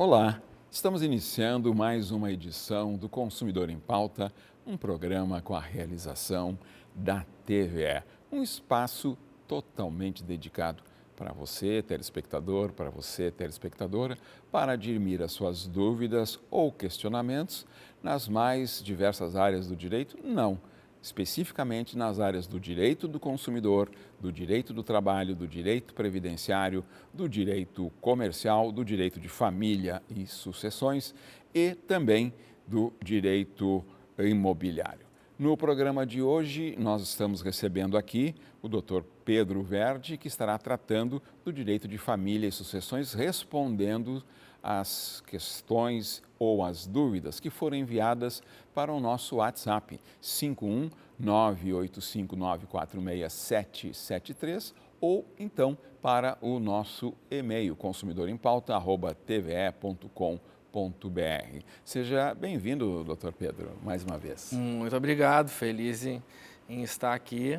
Olá, estamos iniciando mais uma edição do Consumidor em Pauta, um programa com a realização da TVE, um espaço totalmente dedicado para você, telespectador, para você, telespectadora, para dirimir as suas dúvidas ou questionamentos nas mais diversas áreas do direito? Não, especificamente nas áreas do direito do consumidor, do direito do trabalho, do direito previdenciário, do direito comercial, do direito de família e sucessões e também do direito imobiliário. No programa de hoje, nós estamos recebendo aqui o Dr. Pedro Verdi, que estará tratando do direito de família e sucessões, respondendo às questões ou às dúvidas que foram enviadas para o nosso WhatsApp 51985946773 ou então para o nosso e-mail consumidorempauta@tve.com.br. Seja bem-vindo, Dr. Pedro, mais uma vez. Muito obrigado, feliz em estar aqui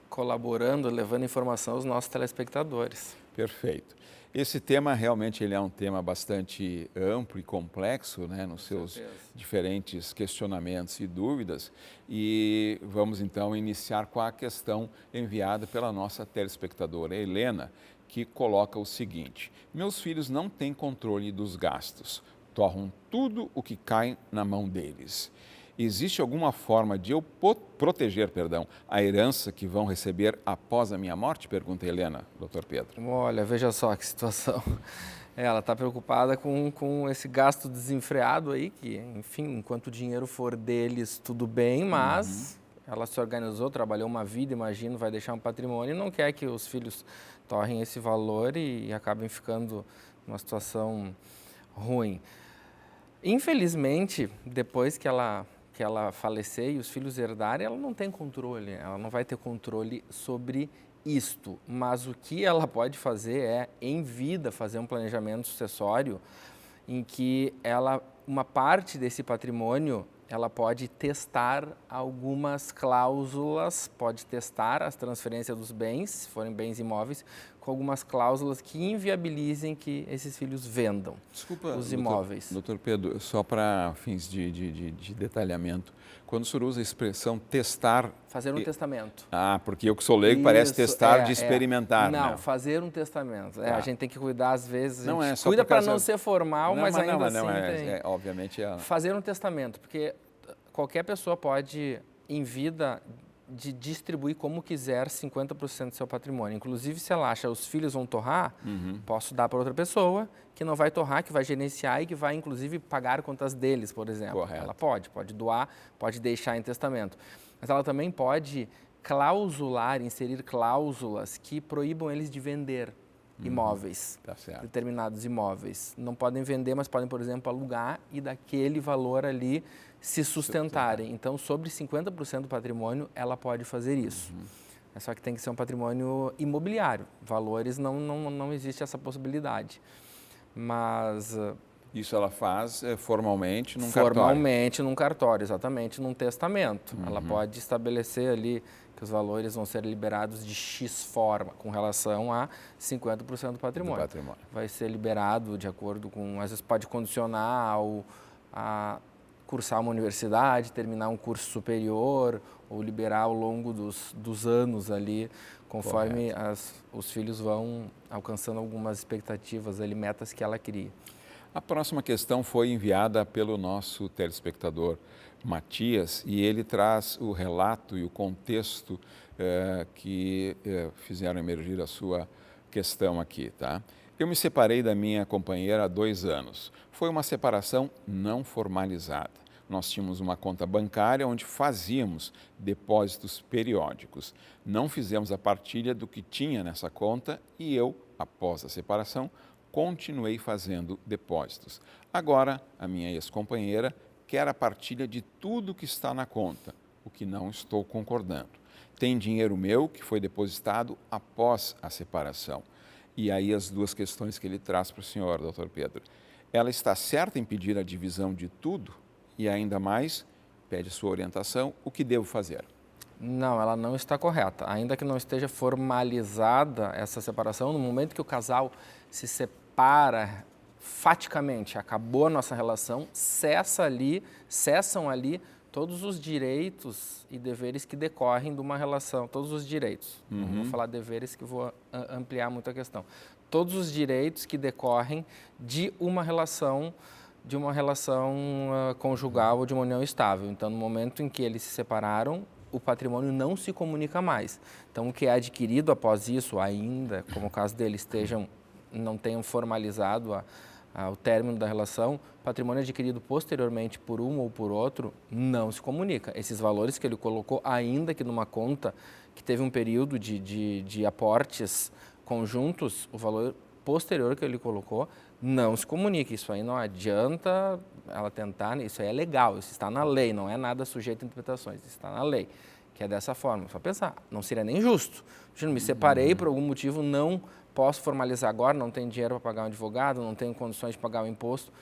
colaborando, levando informação aos nossos telespectadores. Perfeito. Esse tema realmente ele é um tema bastante amplo e complexo, né, nos seus diferentes questionamentos e dúvidas. E vamos então iniciar com a questão enviada pela nossa telespectadora Helena, que coloca o seguinte: meus filhos não têm controle dos gastos, torram tudo o que cai na mão deles. Existe alguma forma de eu proteger, a herança que vão receber após a minha morte? Pergunta Helena, doutor Pedro. Olha, veja só que situação. Ela está preocupada com esse gasto desenfreado aí, que, enfim, enquanto o dinheiro for deles, tudo bem, mas ela se organizou, trabalhou uma vida, imagino, vai deixar um patrimônio e não quer que os filhos torrem esse valor e acabem ficando numa situação ruim. Infelizmente, depois que ela falecer e os filhos herdarem, ela não tem controle, ela não vai ter controle sobre isto. Mas o que ela pode fazer é, em vida, fazer um planejamento sucessório em que uma parte desse patrimônio, ela pode testar algumas cláusulas, pode testar as transferências dos bens, se forem bens imóveis, com algumas cláusulas que inviabilizem que esses filhos vendam os imóveis. Doutor Pedro, só para fins de detalhamento, quando o senhor usa a expressão testar... Fazer um testamento. Porque eu que sou leigo parece testar de experimentar. Não, fazer um testamento. A gente tem que cuidar às vezes, não é só cuida para não ser formal, mas ainda assim obviamente fazer um testamento, porque qualquer pessoa pode, em vida, distribuir como quiser 50% do seu patrimônio. Inclusive, se ela acha que os filhos vão torrar, posso dar para outra pessoa que não vai torrar, que vai gerenciar e que vai, inclusive, pagar contas deles, por exemplo. Correto. Ela pode doar, pode deixar em testamento. Mas ela também pode clausular, inserir cláusulas que proíbam eles de vender imóveis, determinados imóveis. Não podem vender, mas podem, por exemplo, alugar e daquele valor ali se sustentarem. Então, sobre 50% do patrimônio, ela pode fazer isso. É só que tem que ser um patrimônio imobiliário. Valores, não existe essa possibilidade. Mas... Isso ela faz formalmente num cartório? Formalmente num cartório, exatamente, num testamento. Ela pode estabelecer ali que os valores vão ser liberados de X forma, com relação a 50% do patrimônio. Vai ser liberado de acordo com... Às vezes pode condicionar a cursar uma universidade, terminar um curso superior, ou liberar ao longo dos anos ali, conforme os filhos vão alcançando algumas expectativas ali, metas que ela cria. A próxima questão foi enviada pelo nosso telespectador Matias e ele traz o relato e o contexto que fizeram emergir a sua questão aqui, tá? Eu me separei da minha companheira há 2 anos. Foi uma separação não formalizada. Nós tínhamos uma conta bancária onde fazíamos depósitos periódicos. Não fizemos a partilha do que tinha nessa conta e eu, após a separação, continuei fazendo depósitos. Agora, a minha ex-companheira quer a partilha de tudo que está na conta, o que não estou concordando. Tem dinheiro meu que foi depositado após a separação. E aí as duas questões que ele traz para o senhor, doutor Pedro. Ela está certa em pedir a divisão de tudo? E ainda mais, pede sua orientação, o que devo fazer? Não, ela não está correta. Ainda que não esteja formalizada essa separação, no momento que o casal se separa faticamente, acabou a nossa relação, cessam ali todos os direitos e deveres que decorrem de uma relação, todos os direitos. Não vou falar deveres que vou ampliar muito a questão. Todos os direitos que decorrem de uma relação conjugal ou de uma união estável. Então, no momento em que eles se separaram, o patrimônio não se comunica mais. Então, o que é adquirido após isso, ainda, como o caso deles não tenham formalizado o término da relação, patrimônio adquirido posteriormente por um ou por outro não se comunica. Esses valores que ele colocou, ainda que numa conta que teve um período de aportes conjuntos, o valor posterior que ele colocou não se comunica. Isso aí não adianta ela tentar, isso aí é legal, isso está na lei, não é nada sujeito a interpretações, isso está na lei, que é dessa forma. Só pensar, não seria nem justo. Eu me separei por algum motivo, não posso formalizar agora, não tenho dinheiro para pagar um advogado, não tenho condições de pagar o imposto,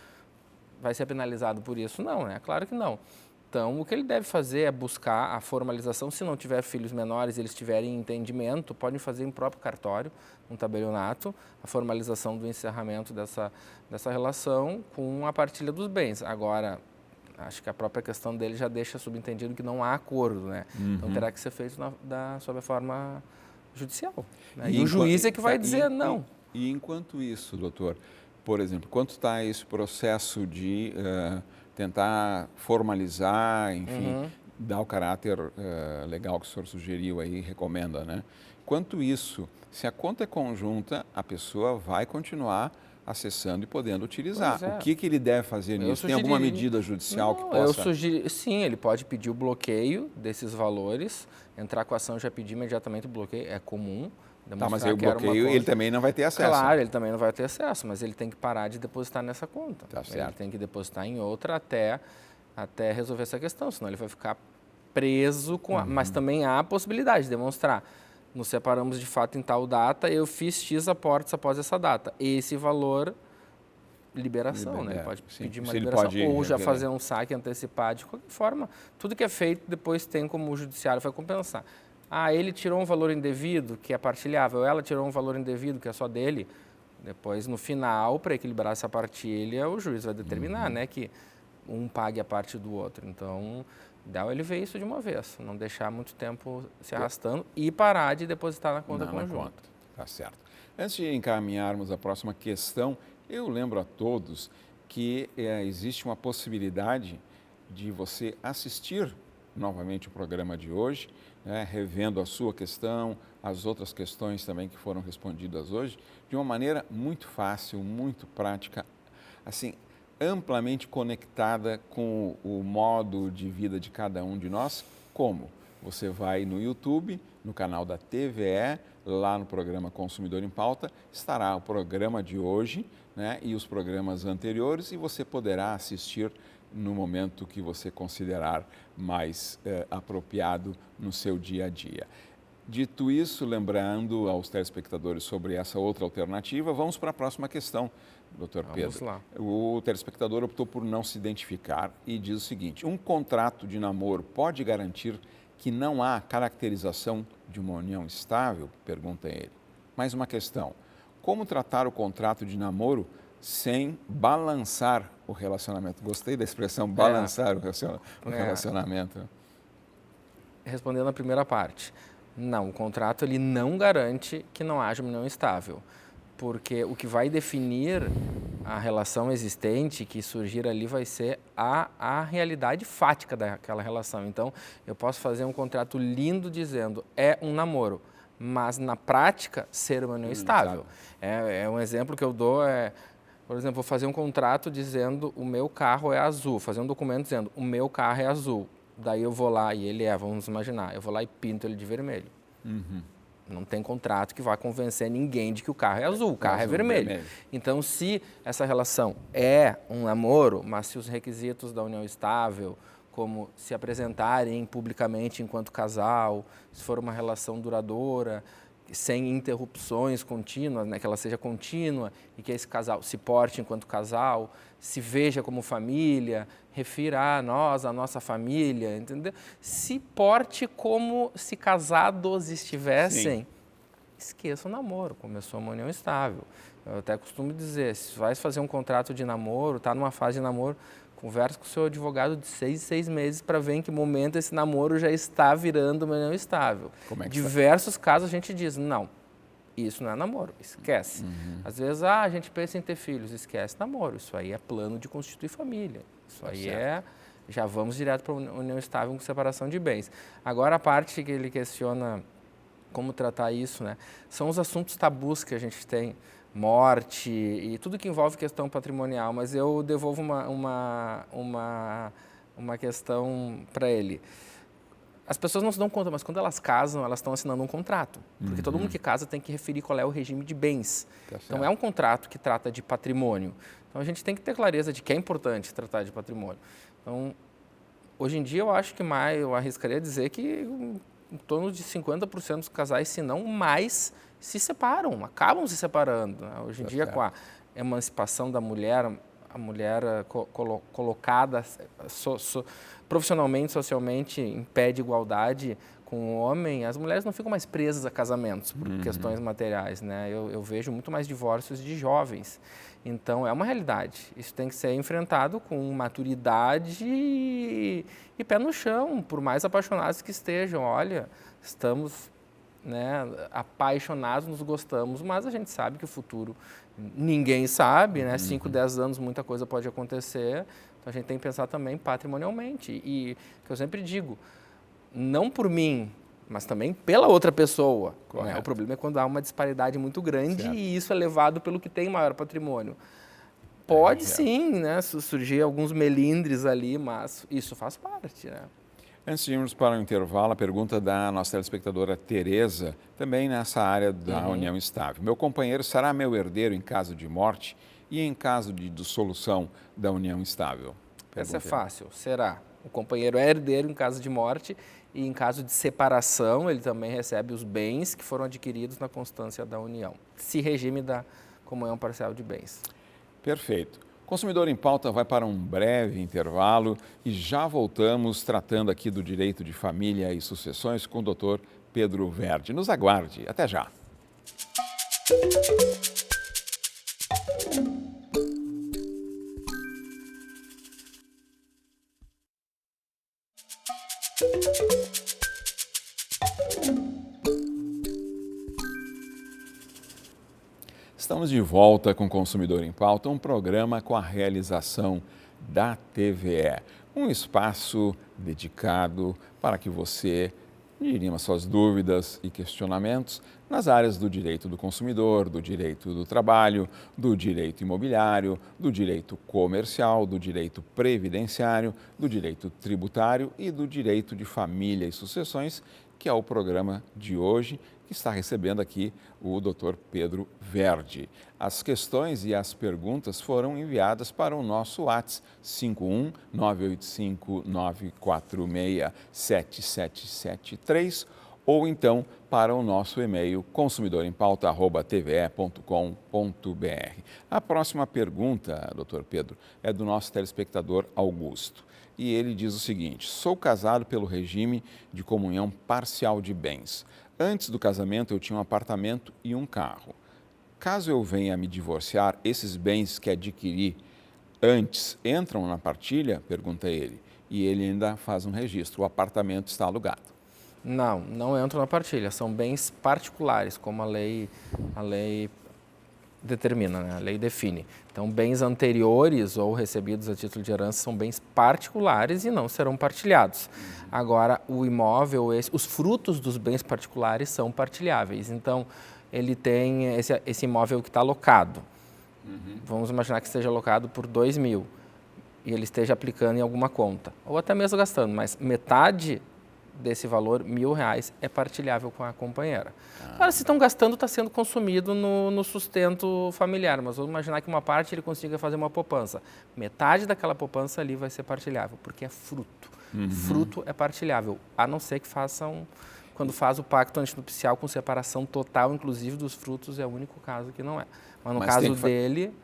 vai ser penalizado por isso? Não, né? Claro que não. Então, o que ele deve fazer é buscar a formalização. Se não tiver filhos menores, eles tiverem entendimento, podem fazer em próprio cartório, um tabelionato, a formalização do encerramento dessa relação com a partilha dos bens. Agora, acho que a própria questão dele já deixa subentendido que não há acordo, né? Então, terá que ser feito sob a forma judicial. Né? E o juiz é que vai dizer não. E enquanto isso, doutor, por exemplo, quanto está esse processo de tentar formalizar, enfim, dar o caráter legal que o senhor sugeriu aí, recomenda, né? Quanto isso, se a conta é conjunta, a pessoa vai continuar acessando e podendo utilizar. O que ele deve fazer nisso? Tem alguma medida judicial que possa... Sim, ele pode pedir o bloqueio desses valores, entrar com a ação e já pedir imediatamente o bloqueio, é comum. Tá, mas aí o bloqueio ele também não vai ter acesso. Claro, ele também não vai ter acesso, mas ele tem que parar de depositar nessa conta. Tá certo. Ele tem que depositar em outra até resolver essa questão, senão ele vai ficar preso com... Mas também há a possibilidade de demonstrar. Nos separamos de fato em tal data, eu fiz X aportes após essa data. Esse valor, liberação, né? Ele pode pedir uma liberação ou já fazer um saque antecipado. De qualquer forma, tudo que é feito depois tem como o judiciário vai compensar. Ele tirou um valor indevido que é partilhável, ela tirou um valor indevido que é só dele. Depois, no final, para equilibrar essa partilha, o juiz vai determinar, né, que um pague a parte do outro. Então, dá ele ver isso de uma vez, não deixar muito tempo se arrastando e parar de depositar na conta conjunta. Tá certo. Antes de encaminharmos a próxima questão, eu lembro a todos que existe uma possibilidade de você assistir novamente o programa de hoje, né, revendo a sua questão, as outras questões também que foram respondidas hoje, de uma maneira muito fácil, muito prática, assim, amplamente conectada com o modo de vida de cada um de nós. Como? Você vai no YouTube, no canal da TVE, lá no programa Consumidor em Pauta, estará o programa de hoje, né, e os programas anteriores, e você poderá assistir no momento que você considerar mais apropriado no seu dia a dia. Dito isso, lembrando aos telespectadores sobre essa outra alternativa, vamos para a próxima questão, doutor Pedro. Vamos lá. O telespectador optou por não se identificar e diz o seguinte: um contrato de namoro pode garantir que não há caracterização de uma união estável? Pergunta ele. Mais uma questão: como tratar o contrato de namoro sem balançar o relacionamento? Gostei da expressão balançar o relacionamento. Respondendo a primeira parte, não, o contrato ele não garante que não haja uma união estável, porque o que vai definir a relação existente que surgir ali vai ser a realidade fática daquela relação. Então, eu posso fazer um contrato lindo dizendo é um namoro, mas na prática ser uma união estável. Um exemplo que eu dou por exemplo, vou fazer um contrato dizendo o meu carro é azul, fazer um documento dizendo o meu carro é azul. Daí eu vou lá, e ele vamos imaginar, eu vou lá e pinto ele de vermelho. Não tem contrato que vai convencer ninguém de que o carro é azul, o carro é vermelho. Então, se essa relação é um namoro, mas se os requisitos da união estável, como se apresentarem publicamente enquanto casal, se for uma relação duradoura, sem interrupções contínuas, né, que ela seja contínua e que esse casal se porte enquanto casal, se veja como família, refira a nós, a nossa família, entendeu? Se porte como se casados estivessem. Sim. Esqueça o namoro, começou uma união estável. Eu até costumo dizer, se vai fazer um contrato de namoro, está numa fase de namoro, conversa com o seu advogado de 6 em 6 meses para ver em que momento esse namoro já está virando uma união estável. Como é que Diversos casos a gente diz, não, isso não é namoro, esquece. Às vezes, a gente pensa em ter filhos, esquece namoro, isso aí é plano de constituir família. Isso aí já vamos direto para uma união estável com separação de bens. Agora, a parte que ele questiona como tratar isso, né, são os assuntos tabus que a gente tem, morte e tudo que envolve questão patrimonial, mas eu devolvo uma questão para ele. As pessoas não se dão conta, mas quando elas casam, elas estão assinando um contrato. Porque todo mundo que casa tem que referir qual é o regime de bens. Então, é um contrato que trata de patrimônio. Então, a gente tem que ter clareza de que é importante tratar de patrimônio. Então, hoje em dia, eu acho que eu arriscaria dizer que em torno de 50% dos casais, se não mais, se separam, acabam se separando. Né? Hoje em dia, com a emancipação da mulher, a mulher colocada profissionalmente, socialmente, em pé de igualdade com o homem, as mulheres não ficam mais presas a casamentos por questões materiais. Né? Eu vejo muito mais divórcios de jovens. Então, é uma realidade. Isso tem que ser enfrentado com maturidade e pé no chão, por mais apaixonados que estejam. Olha, estamos, né, apaixonados, nos gostamos, mas a gente sabe que o futuro ninguém sabe, né? 5, 10 anos, muita coisa pode acontecer. Então, a gente tem que pensar também patrimonialmente. E que eu sempre digo, não por mim, mas também pela outra pessoa. Né? O problema é quando há uma disparidade muito grande e isso é levado pelo que tem maior patrimônio. Pode sim, né, surgir alguns melindres ali, mas isso faz parte. Né? Antes de irmos para o intervalo, a pergunta da nossa telespectadora Tereza, também nessa área da união estável. Meu companheiro será meu herdeiro em caso de morte e em caso de dissolução da união estável? Essa é fácil, será. O companheiro é herdeiro em caso de morte e em caso de separação, ele também recebe os bens que foram adquiridos na constância da união, se regime da comunhão parcial de bens. Perfeito. Consumidor em Pauta vai para um breve intervalo e já voltamos tratando aqui do direito de família e sucessões com o Dr. Pedro Verdi. Nos aguarde. Até já. Estamos de volta com Consumidor em Pauta, um programa com a realização da TVE. Um espaço dedicado para que você dirima suas dúvidas e questionamentos nas áreas do direito do consumidor, do direito do trabalho, do direito imobiliário, do direito comercial, do direito previdenciário, do direito tributário e do direito de família e sucessões, que é o programa de hoje, que está recebendo aqui o Dr. Pedro Verdi. As questões e as perguntas foram enviadas para o nosso WhatsApp 51 985 946 7773 ou então para o nosso e-mail consumidorempauta@tve.com.br. A próxima pergunta, Dr. Pedro, é do nosso telespectador Augusto. E ele diz o seguinte: sou casado pelo regime de comunhão parcial de bens. Antes do casamento, eu tinha um apartamento e um carro. Caso eu venha a me divorciar, esses bens que adquiri antes entram na partilha? Pergunta ele. E ele ainda faz um registro. O apartamento está alugado. Não entram na partilha. São bens particulares, como a lei determina, né? A lei define. Então, bens anteriores ou recebidos a título de herança são bens particulares e não serão partilhados. Agora, o imóvel, os frutos dos bens particulares são partilháveis. Então, ele tem esse imóvel que está alocado. Vamos imaginar que esteja alocado por 2 mil e ele esteja aplicando em alguma conta, ou até mesmo gastando, mas metade desse valor, R$1.000, é partilhável com a companheira. Agora, se estão gastando, está sendo consumido no sustento familiar, mas vamos imaginar que uma parte ele consiga fazer uma poupança. Metade daquela poupança ali vai ser partilhável, porque é fruto. Fruto é partilhável, a não ser que façam, quando faz o pacto antinupcial com separação total, inclusive dos frutos, é o único caso que não é. Mas no caso dele,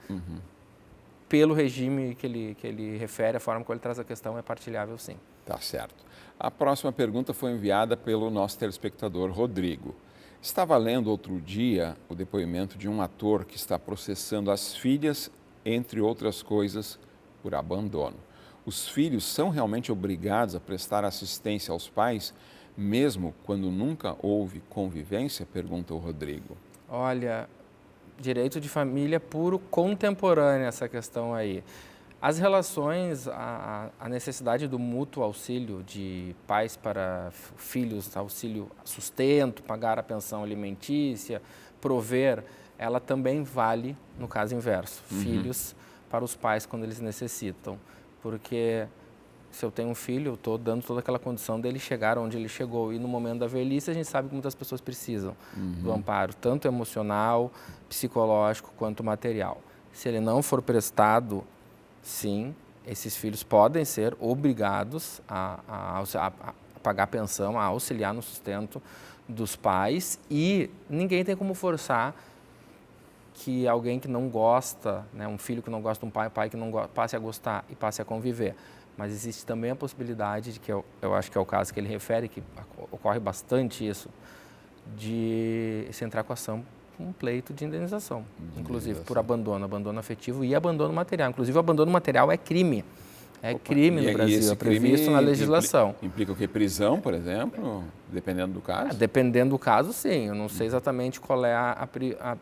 pelo regime que ele refere, a forma como ele traz a questão, é partilhável sim. Tá certo. A próxima pergunta foi enviada pelo nosso telespectador Rodrigo. Estava lendo outro dia o depoimento de um ator que está processando as filhas, entre outras coisas, por abandono. Os filhos são realmente obrigados a prestar assistência aos pais, mesmo quando nunca houve convivência? Pergunta o Rodrigo. Olha, direito de família puro contemporâneo essa questão aí. As relações, a necessidade do mútuo auxílio de pais para filhos, auxílio sustento, pagar a pensão alimentícia, prover, ela também vale no caso inverso, filhos para os pais quando eles necessitam. Porque se eu tenho um filho, eu estou dando toda aquela condição dele chegar onde ele chegou. E no momento da velhice, a gente sabe que muitas pessoas precisam do amparo, tanto emocional, psicológico, quanto material. Se ele não for prestado, sim, esses filhos podem ser obrigados a pagar pensão, a auxiliar no sustento dos pais, e ninguém tem como forçar que alguém que não gosta, né, um filho que não gosta de um pai que não gosta, passe a gostar e passe a conviver. Mas existe também a possibilidade de que eu acho que é o caso que ele refere, que ocorre bastante isso, de se entrar com ação, um pleito de indenização, inclusive por abandono afetivo e abandono material. Inclusive, o abandono material é crime. É crime no Brasil, é previsto na legislação. Implica o quê? Prisão, por exemplo, dependendo do caso? Dependendo do caso, sim. Eu não sei exatamente qual é a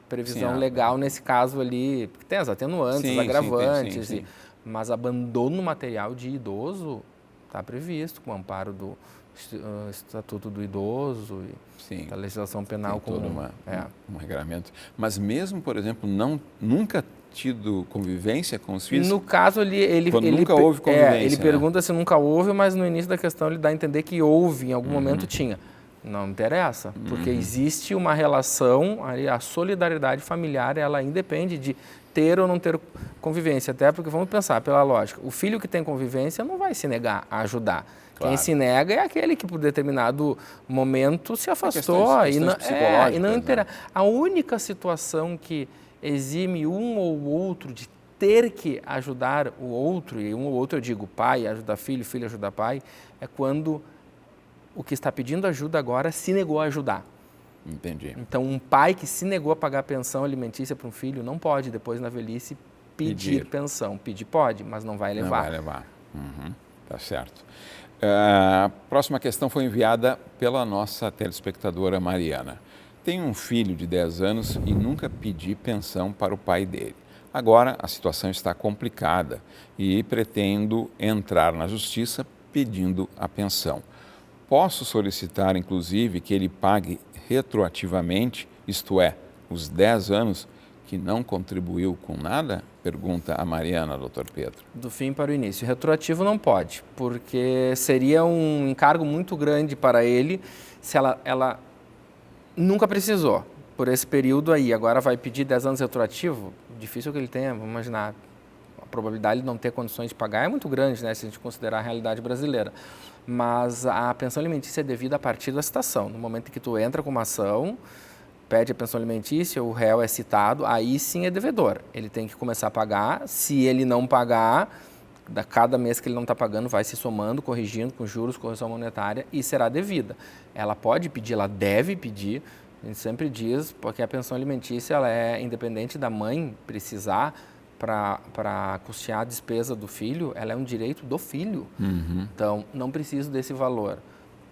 previsão legal nesse caso ali, porque tem as atenuantes, os agravantes, sim. Mas abandono material de idoso está previsto com o amparo do Estatuto do Idoso e da legislação penal comum. Um regramento. Mas mesmo, por exemplo, nunca tido convivência com os filhos? No caso, nunca houve convivência. Ele pergunta se nunca houve, mas no início da questão ele dá a entender que houve, em algum momento tinha. Não interessa, porque existe uma relação, a solidariedade familiar, ela independe de ter ou não ter convivência. Até porque, vamos pensar pela lógica, o filho que tem convivência não vai se negar a ajudar. Claro. Quem se nega é aquele que, por determinado momento, se afastou. E não interessa. A única situação que exime um ou outro de ter que ajudar o outro, e um ou outro eu digo pai ajuda filho, filho ajuda pai, é quando o que está pedindo ajuda agora se negou a ajudar. Entendi. Então, um pai que se negou a pagar pensão alimentícia para um filho não pode, depois na velhice, pedir pensão. Pedir pode, mas não vai levar. Não vai levar. Tá certo. A próxima questão foi enviada pela nossa telespectadora Mariana. Tenho um filho de 10 anos e nunca pedi pensão para o pai dele. Agora a situação está complicada e pretendo entrar na justiça pedindo a pensão. Posso solicitar, inclusive, que ele pague retroativamente, isto é, os 10 anos que não contribuiu com nada? Pergunta a Mariana, doutor Pedro. Do fim para o início. Retroativo não pode, porque seria um encargo muito grande para ele se ela nunca precisou por esse período aí. Agora vai pedir 10 anos retroativo? Difícil que ele tenha, vamos imaginar. A probabilidade de não ter condições de pagar é muito grande, né, se a gente considerar a realidade brasileira. Mas a pensão alimentícia é devida a partir da citação. No momento em que tu entra com uma ação, pede a pensão alimentícia, o réu é citado, aí sim é devedor. Ele tem que começar a pagar. Se ele não pagar, cada mês que ele não está pagando, vai se somando, corrigindo com juros, correção monetária e será devida. Ela pode pedir, ela deve pedir. A gente sempre diz, porque a pensão alimentícia ela é independente da mãe precisar para custear a despesa do filho, ela é um direito do filho. Então, não preciso desse valor.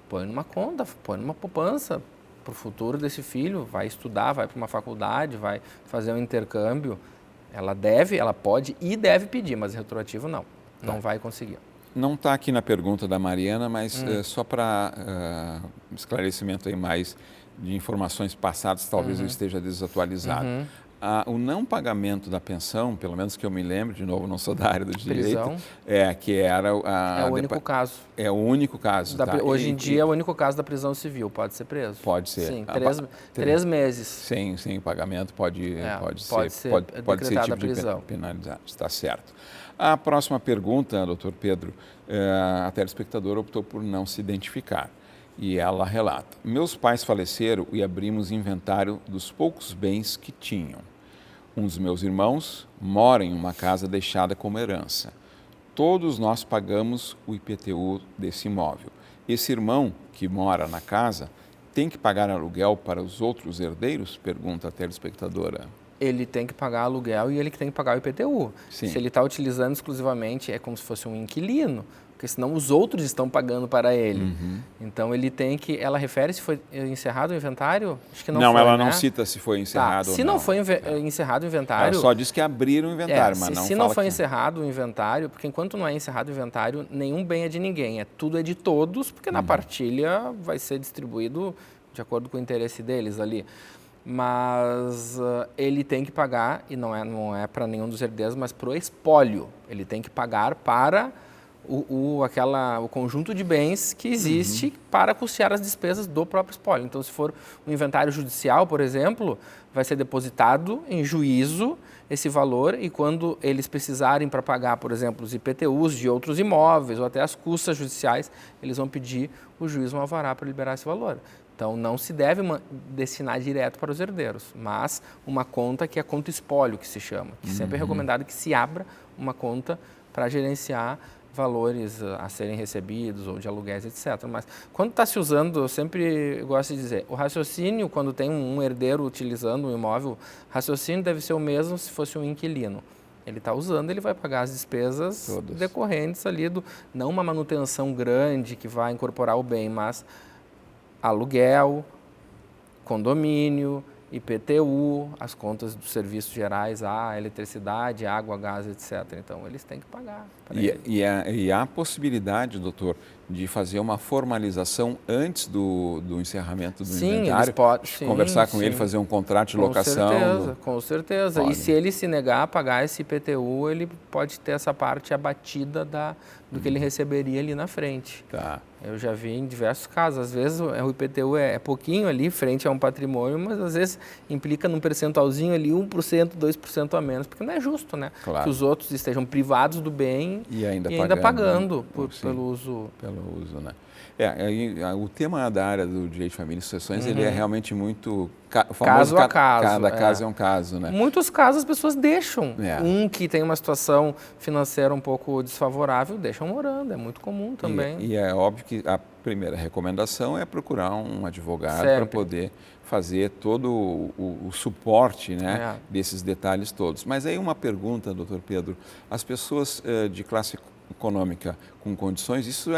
Põe numa conta, põe numa poupança para o futuro desse filho, vai estudar, vai para uma faculdade, vai fazer um intercâmbio. Ela deve, ela pode e deve pedir, mas retroativo não. Não vai conseguir. Não está aqui na pergunta da Mariana, mas só para esclarecimento aí mais de informações passadas, talvez eu esteja desatualizado. O não pagamento da pensão, pelo menos que eu me lembro, de novo, não sou da área do direito, que era é o único caso. É o único caso. Hoje em dia é o único caso da prisão civil, pode ser preso. Pode ser. Sim, 3 meses. Sem pagamento pode ser decretada a prisão. Penalizado, está certo. A próxima pergunta, doutor Pedro, a telespectadora optou por não se identificar. E ela relata: meus pais faleceram e abrimos inventário dos poucos bens que tinham. Um dos meus irmãos mora em uma casa deixada como herança. Todos nós pagamos o IPTU desse imóvel. Esse irmão que mora na casa tem que pagar aluguel para os outros herdeiros? Pergunta a telespectadora. Ele tem que pagar aluguel e ele tem que pagar o IPTU. Sim. Se ele está utilizando exclusivamente, é como se fosse um inquilino, porque senão os outros estão pagando para ele. Então ele tem que... Ela refere se foi encerrado o inventário? Acho que não foi, ela né? não cita se foi encerrado ou não. Se não foi encerrado o inventário... Ela só diz que abriram o inventário, mas não se não fala foi que... encerrado o inventário, porque enquanto não é encerrado o inventário, nenhum bem é de ninguém, tudo é de todos, porque na partilha vai ser distribuído de acordo com o interesse deles ali. Mas ele tem que pagar, e não é para nenhum dos herdeiros, mas para o espólio. Ele tem que pagar para o conjunto de bens que existe para custear as despesas do próprio espólio. Então, se for um inventário judicial, por exemplo, vai ser depositado em juízo esse valor e quando eles precisarem para pagar, por exemplo, os IPTUs de outros imóveis ou até as custas judiciais, eles vão pedir o juiz um alvará para liberar esse valor. Então, não se deve destinar direto para os herdeiros, mas uma conta que é a conta espólio, que se chama, que sempre é recomendado que se abra uma conta para gerenciar valores a serem recebidos ou de aluguéis, etc. Mas quando está se usando, eu sempre gosto de dizer, o raciocínio, quando tem um herdeiro utilizando um imóvel, o raciocínio deve ser o mesmo se fosse um inquilino. Ele está usando, ele vai pagar as despesas decorrentes ali, não uma manutenção grande que vai incorporar o bem, mas aluguel, condomínio, IPTU, as contas dos serviços gerais, a eletricidade, água, gás, etc. Então, eles têm que pagar. E há a possibilidade, doutor, de fazer uma formalização antes do encerramento do inventário? Eles podem, conversar com ele, fazer um contrato de locação? Com certeza. E se ele se negar a pagar esse IPTU, ele pode ter essa parte abatida do que ele receberia ali na frente. Tá. Eu já vi em diversos casos. Às vezes o IPTU é pouquinho ali, frente a um patrimônio, mas às vezes implica num percentualzinho ali, 1%, 2% a menos, porque não é justo, né? Claro. Que os outros estejam privados do bem e ainda pagando pelo uso. Pelo uso, né? O tema da área do direito de família e sucessões, ele é realmente muito... Caso a caso. Cada caso é um caso, né? Muitos casos as pessoas deixam. Um que tem uma situação financeira um pouco desfavorável, deixam morando. É muito comum também. E é óbvio que a primeira recomendação é procurar um advogado para poder fazer todo o suporte, né, desses detalhes todos. Mas aí uma pergunta, doutor Pedro. As pessoas de classe econômica com condições, isso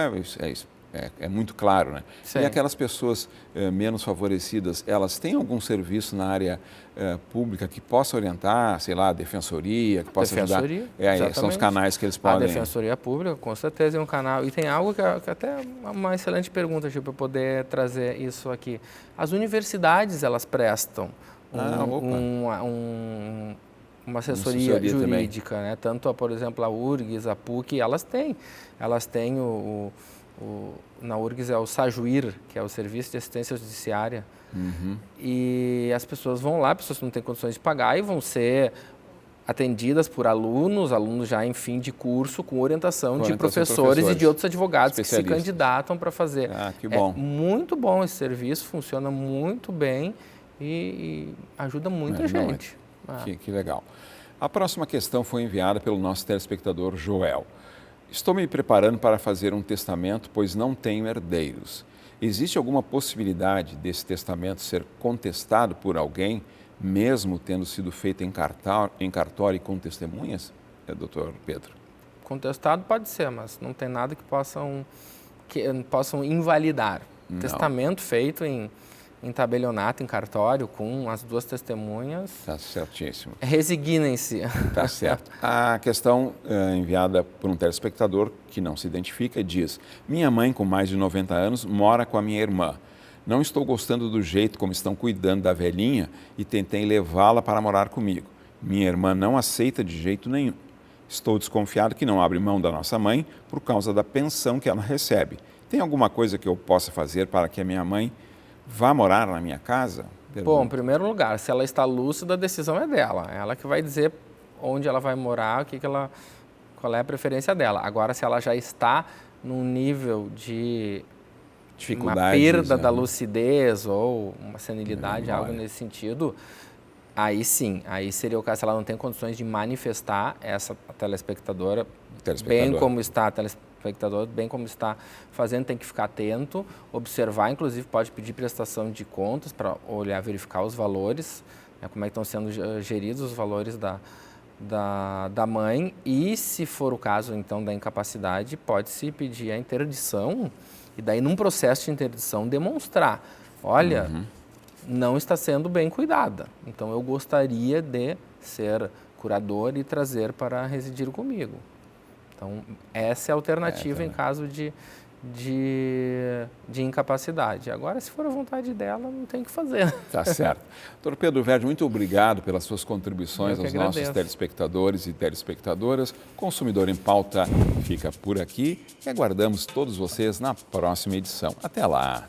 é muito claro, né? Sim. E aquelas pessoas menos favorecidas, elas têm algum serviço na área pública que possa orientar, sei lá, a defensoria, que possa ajudar? São os canais que eles podem... A defensoria pública, com certeza, é um canal. E tem algo que é uma excelente pergunta, para eu poder trazer isso aqui. As universidades, elas prestam uma assessoria jurídica, né? Tanto, por exemplo, a URGS, a PUC, elas têm na URGS é o SAJUIR, que é o Serviço de Assistência Judiciária. E as pessoas vão lá, pessoas que não têm condições de pagar, e vão ser atendidas por alunos já em fim de curso, com orientação de professores e de outros advogados que se candidatam para fazer. Que bom. É muito bom esse serviço, funciona muito bem e ajuda muita gente. Que legal. A próxima questão foi enviada pelo nosso telespectador Joel. Estou me preparando para fazer um testamento, pois não tenho herdeiros. Existe alguma possibilidade desse testamento ser contestado por alguém, mesmo tendo sido feito em cartório e com testemunhas, doutor Pedro? Contestado pode ser, mas não tem nada que possam invalidar. Não. Testamento feito em tabelionato, em cartório, com as duas testemunhas. Está certíssimo. Resignem-se. Está certo. A questão enviada por um telespectador que não se identifica diz: minha mãe, com mais de 90 anos, mora com a minha irmã. Não estou gostando do jeito como estão cuidando da velhinha e tentei levá-la para morar comigo. Minha irmã não aceita de jeito nenhum. Estou desconfiado que não abre mão da nossa mãe por causa da pensão que ela recebe. Tem alguma coisa que eu possa fazer para que a minha mãe vá morar na minha casa? Bom, em primeiro lugar, se ela está lúcida, a decisão é dela. Ela que vai dizer onde ela vai morar, qual é a preferência dela. Agora, se ela já está num nível de uma perda da lucidez ou uma senilidade, algo nesse sentido, aí sim, aí seria o caso, se ela não tem condições de manifestar, essa telespectadora, bem como está telespectador, bem como está fazendo, tem que ficar atento, observar, inclusive pode pedir prestação de contas para olhar, verificar os valores, né, como é que estão sendo geridos os valores da mãe, e se for o caso então da incapacidade, pode-se pedir a interdição e daí num processo de interdição demonstrar, olha, não está sendo bem cuidada, então eu gostaria de ser curador e trazer para residir comigo. Então essa é a alternativa em caso de incapacidade. Agora, se for a vontade dela, não tem o que fazer. Tá certo. Doutor Pedro Verdi, muito obrigado pelas suas contribuições aos agradeço. nossos telespectadores e telespectadoras. Consumidor em Pauta fica por aqui e aguardamos todos vocês na próxima edição. Até lá!